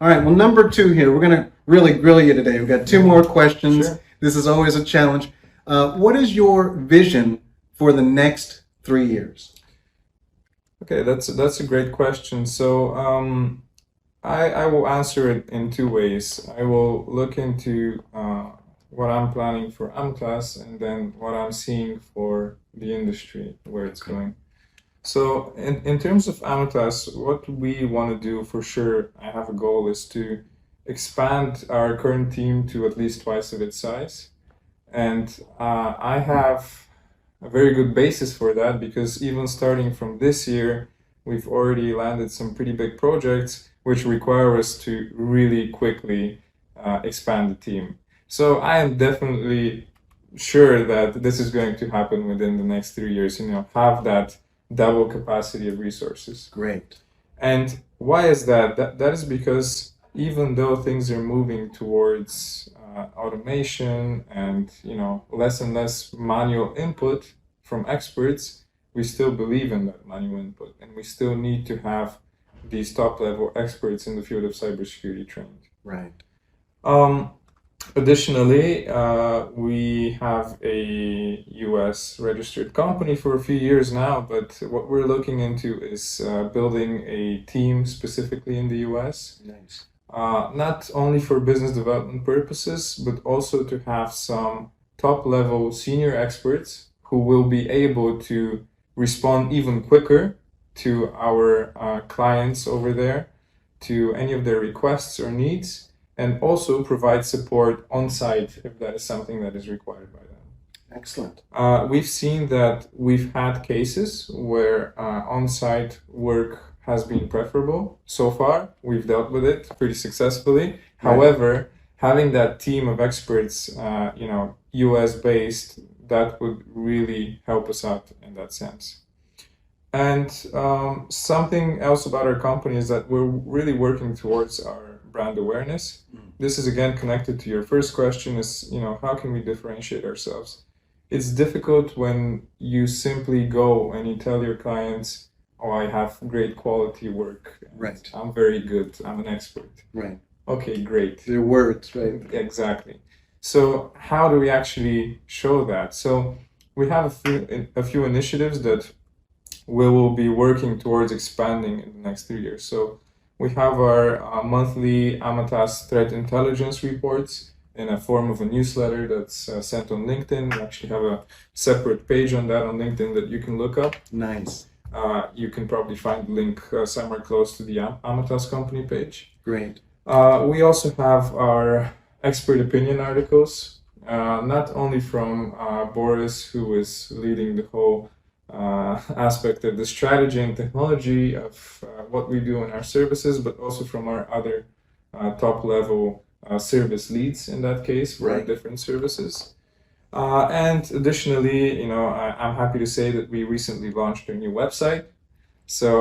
All right, well, number two here, we're going to really grill you today. We've got two more questions. Sure. This is always a challenge. What is your vision for the next 3 years? Okay, that's a great question. So I will answer it in two ways. I will look into what I'm planning for Amatas and then what I'm seeing for the industry, where it's going. So in terms of Amatas, what we want to do for sure, I have a goal, is to expand our current team to at least twice of its size. And I have a very good basis for that because even starting from this year, we've already landed some pretty big projects which require us to really quickly expand the team. So I am definitely sure that this is going to happen within the next 3 years, have that double capacity of resources. Great. And why is that? That is because even though things are moving towards automation and less and less manual input from experts, we still believe in that manual input, and we still need to have these top level experts in the field of cybersecurity trained. Right. Additionally, we have a US registered company for a few years now, but what we're looking into is building a team specifically in the US. Nice. Not only for business development purposes, but also to have some top level senior experts who will be able to respond even quicker to our clients over there, to any of their requests or needs, and also provide support on site if that is something that is required by them. Excellent. We've seen that we've had cases where on site work has been preferable. So far, we've dealt with it pretty successfully. Right. However, having that team of experts, US based, that would really help us out in that sense. And something else about our company is that we're really working towards our brand awareness. This is again connected to your first question, is, how can we differentiate ourselves? It's difficult when you simply go and you tell your clients, oh, I have great quality work. Right. I'm very good. I'm an expert. Right. Okay, great. Their words, right? Exactly. So how do we actually show that? So we have a few initiatives that we will be working towards expanding in the next 3 years. So we have our monthly Amatas threat intelligence reports in a form of a newsletter that's sent on LinkedIn. We actually have a separate page on that on LinkedIn that you can look up. Nice. You can probably find the link somewhere close to the Amatas company page. Great. We also have our expert opinion articles, not only from Boris, who is leading the whole aspect of the strategy and technology of what we do in our services, but also from our other top level service leads in that case for our Right. different services. And additionally, I'm happy to say that we recently launched a new website. So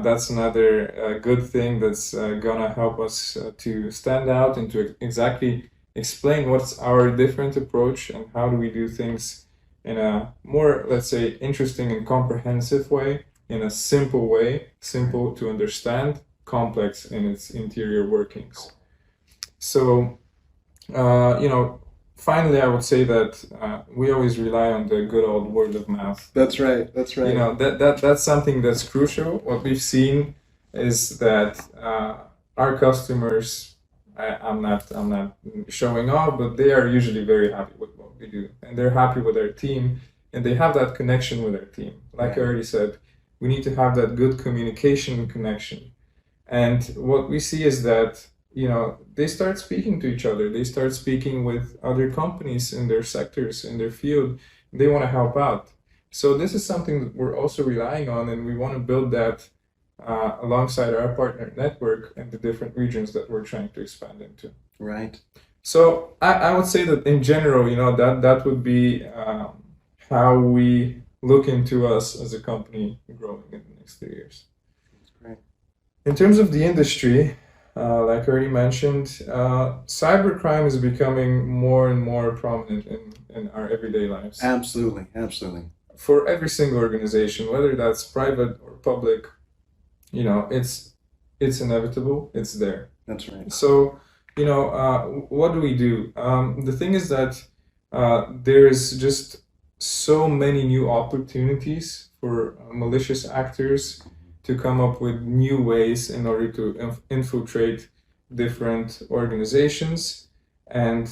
that's another good thing that's gonna help us to stand out and to exactly explain what's our different approach and how do we do things in a more, let's say, interesting and comprehensive way, in a simple way, simple to understand, complex in its interior workings. So, finally, I would say that we always rely on the good old word of mouth. That's right. That's right. That's something that's crucial. What we've seen is that our customers, I'm not showing off, but they are usually very happy with what we do, and they're happy with their team, and they have that connection with their team. Like I already said, we need to have that good communication and connection. And what we see is that they start speaking to each other. They start speaking with other companies in their sectors, in their field. They want to help out. So this is something that we're also relying on, and we want to build that alongside our partner network and the different regions that we're trying to expand into. Right. So I would say that in general, that would be how we look into us as a company growing in the next 3 years. That's great. In terms of the industry, like I already mentioned, cybercrime is becoming more and more prominent in our everyday lives. Absolutely. Absolutely. For every single organization, whether that's private or public, it's it's inevitable, it's there. That's right. So, what do we do? The thing is that there's just so many new opportunities for malicious actors to come up with new ways in order to infiltrate different organizations and,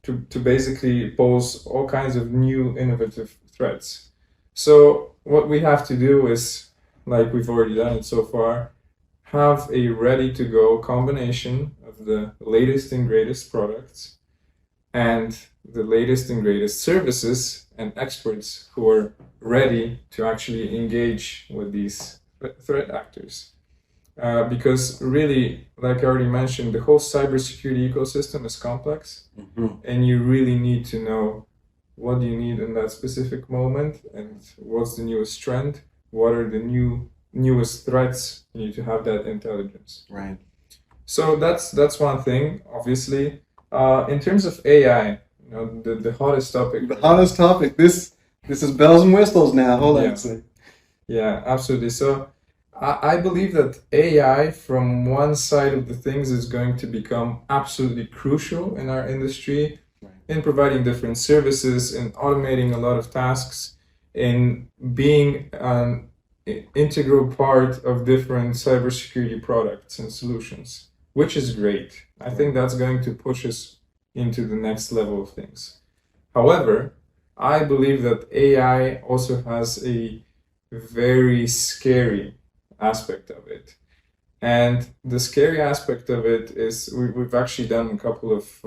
to basically pose all kinds of new innovative threats. So what we have to do is, like we've already done it so far, have a ready-to-go combination of the latest and greatest products and the latest and greatest services and experts who are ready to actually engage with these threat actors. Because really, like I already mentioned, the whole cybersecurity ecosystem is complex, and you really need to know what do you need in that specific moment and what's the newest trend, what are the newest threats. You need to have that intelligence. Right. So that's one thing, obviously. In terms of AI, the hottest topic. The hottest topic. This is bells and whistles now. Hold on a second. Yeah, absolutely. So I believe that AI, from one side of the things, is going to become absolutely crucial in our industry, in providing different services, in automating a lot of tasks, in being an integral part of different cybersecurity products and solutions, which is great. I think that's going to push us into the next level of things. However, I believe that AI also has a very scary aspect of it. And the scary aspect of it is we've actually done a couple of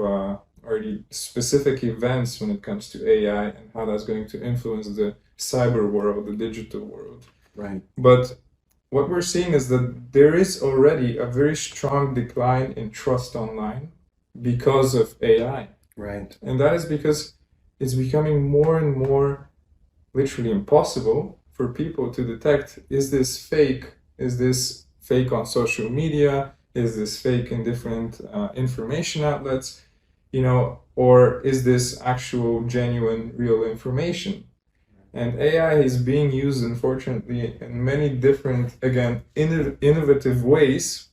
already specific events when it comes to AI and how that's going to influence the cyber world, the digital world. Right. But what we're seeing is that there is already a very strong decline in trust online because of AI. Right. And that is because it's becoming more and more literally impossible for people to detect, is this fake? Is this fake on social media? Is this fake in different information outlets? Or is this actual, genuine, real information? And AI is being used, unfortunately, in many different, again, innovative ways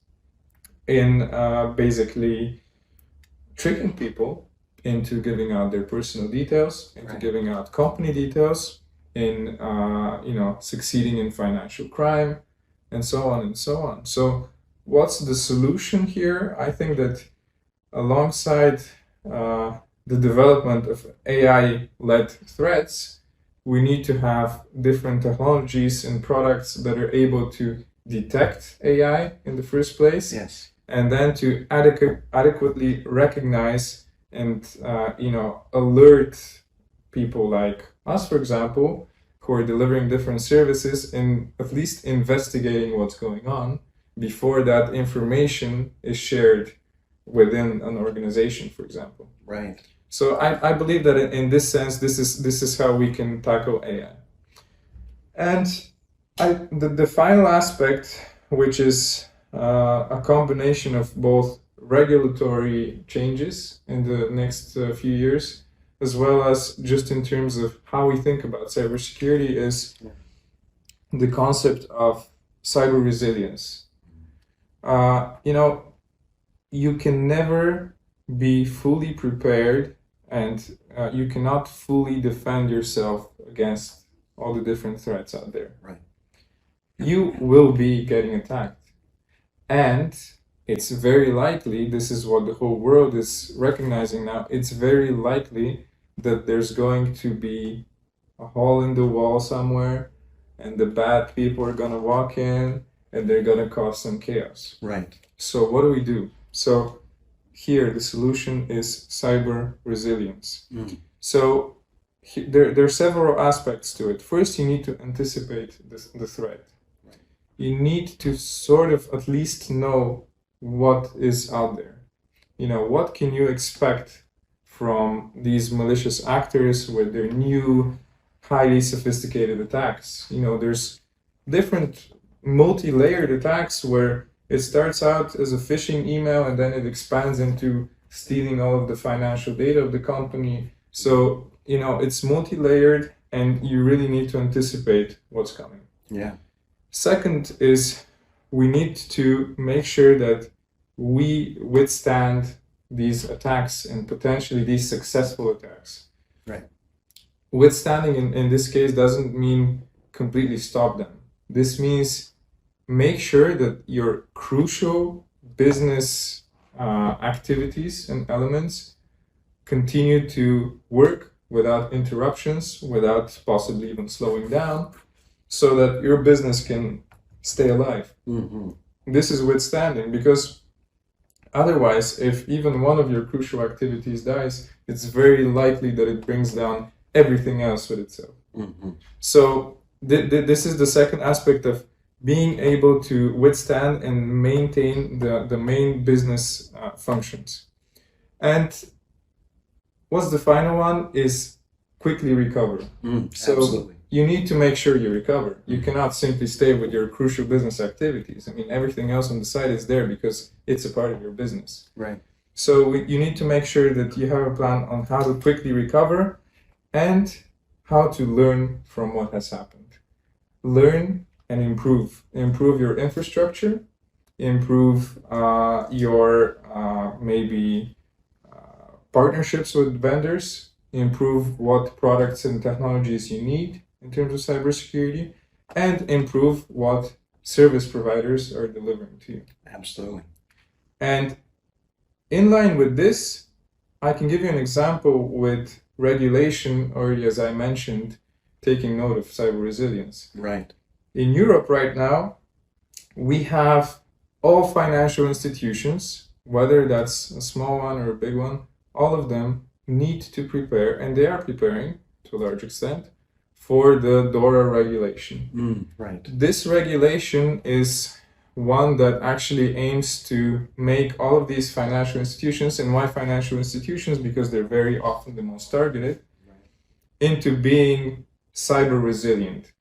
in basically tricking people into giving out their personal details, into giving out company details, in succeeding in financial crime, and so on and so on. So what's the solution here? I think that alongside the development of AI-led threats, we need to have different technologies and products that are able to detect AI in the first place. Yes. And then to adequately recognize and alert people like us, for example, who are delivering different services, in at least investigating what's going on before that information is shared within an organization, for example. Right. So I believe that in this sense, this is how we can tackle AI. And the final aspect, which is a combination of both regulatory changes in the next few years, as well as just in terms of how we think about cybersecurity, is the concept of cyber resilience. You can never be fully prepared, and you cannot fully defend yourself against all the different threats out there. Right. You will be getting attacked. And it's very likely, this is what the whole world is recognizing now, it's very likely that there's going to be a hole in the wall somewhere, and the bad people are going to walk in, and they're going to cause some chaos. Right. So what do we do? So here, the solution is cyber resilience. So there are several aspects to it. First, you need to anticipate the threat. You need to sort of at least know what is out there. What can you expect from these malicious actors with their new, highly sophisticated attacks? There's different multi-layered attacks where it starts out as a phishing email and then it expands into stealing all of the financial data of the company. So, it's multi-layered, and you really need to anticipate what's coming. Yeah. Second is we need to make sure that we withstand these attacks and potentially these successful attacks. Right. Withstanding in this case doesn't mean completely stop them. This means make sure that your crucial business activities and elements continue to work without interruptions, without possibly even slowing down, so that your business can stay alive. Mm-hmm. This is withstanding, because otherwise, if even one of your crucial activities dies, it's very likely that it brings down everything else with itself. Mm-hmm. So this is the second aspect of being able to withstand and maintain the main business functions. And what's the final one is quickly recover. So Absolutely. you need to make sure you recover. You cannot simply stay with your crucial business activities. I mean, everything else on the side is there because it's a part of your business. Right. So you need to make sure that you have a plan on how to quickly recover and how to learn from what has happened. Learn and improve. Improve your infrastructure, improve your maybe partnerships with vendors, improve what products and technologies you need in terms of cybersecurity, and improve what service providers are delivering to you. Absolutely. And in line with this, I can give you an example with regulation, or as I mentioned, taking note of cyber resilience. Right. In Europe right now, we have all financial institutions, whether that's a small one or a big one, all of them need to prepare, and they are preparing to a large extent, for the DORA regulation. Right. This regulation is one that actually aims to make all of these financial institutions, and why financial institutions? Because they're very often the most targeted, into being cyber resilient.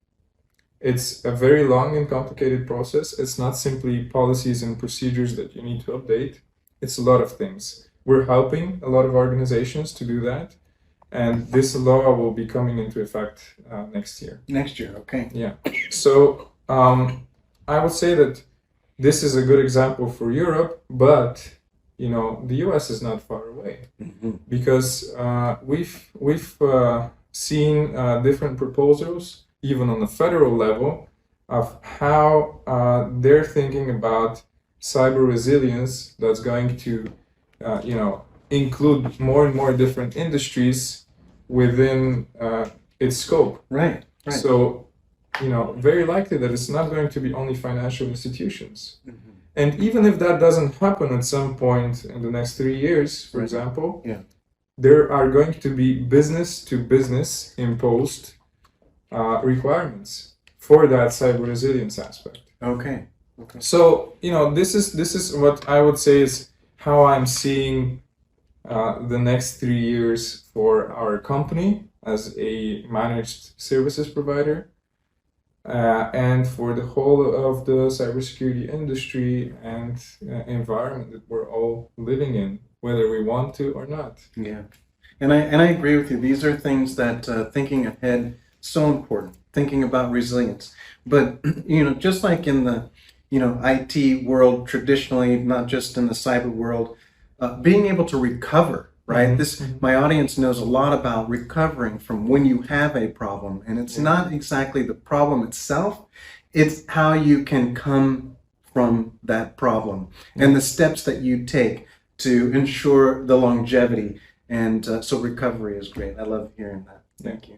It's a very long and complicated process. It's not simply policies and procedures that you need to update. It's a lot of things. We're helping a lot of organizations to do that. And this law will be coming into effect next year. Next year, okay. Yeah. So I would say that this is a good example for Europe, but the US is not far away, because we've seen different proposals, even on the federal level, of how they're thinking about cyber resilience that's going to include more and more different industries within its scope. Right. So, very likely that it's not going to be only financial institutions. And even if that doesn't happen at some point in the next 3 years, for example, there are going to be business to business imposed requirements for that cyber resilience aspect. Okay. So, this is what I would say is how I'm seeing the next 3 years for our company as a managed services provider, and for the whole of the cybersecurity industry and environment that we're all living in, whether we want to or not. Yeah. And I agree with you. These are things that thinking ahead, so important, thinking about resilience. But, just like in the, IT world traditionally, not just in the cyber world, being able to recover, right? My audience knows a lot about recovering from when you have a problem, and it's not exactly the problem itself, it's how you can come from that problem and the steps that you take to ensure the longevity. And so recovery is great. I love hearing that. Thank you.